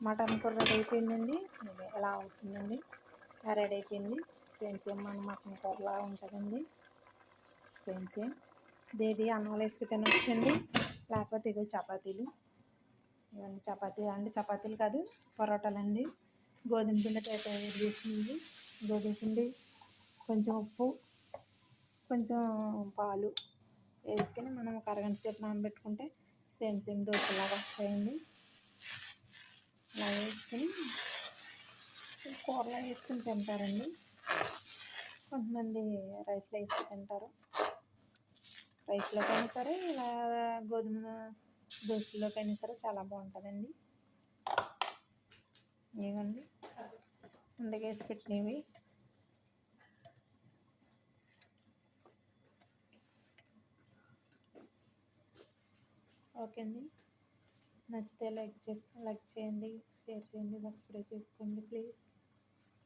Mutton కూర ready అయిపోయిందండి. ఇది ఎలా అవుతుందండి, రెడీ అయిపోయింది. సేమ్ సేమ్ మన మటన్ కూరలా ఉంటుందండి. సేమ్ సేమ్ దేది అన్నం వేసుకు తినొచ్చండి. లేకపోతే ఇవి చపాతీలు, ఇవన్నీ చపాతీ అంటే చపాతీలు కాదు, పరోటాలు అండి. గోధుమ పిండి తయారు చేసింది. గోధుమ పిండి, కొంచెం ఉప్పు, కొంచెం పాలు వేసుకొని మనం ఒక అరగంట సేపు నానబెట్టుకుంటే సేమ్ సేమ్ దోశలాగా వస్తాయండి. ఇలా వేసుకొని కూరలో వేసుకుని తింటారండి. కొంతమంది రైస్లో వేసుకుని తింటారు. రైస్లోకైనా సరే, ఇలా గోధుమ దోశలోకైనా సరే చాలా బాగుంటుందండి. ఇవ్వండి ముందుగా వేసి పెట్టినవి. ఓకే అండి, నచ్చితే లైక్ చేయండి, షేర్ చేయండి, సబ్స్క్రైబ్ చేసుకోండి ప్లీజ్.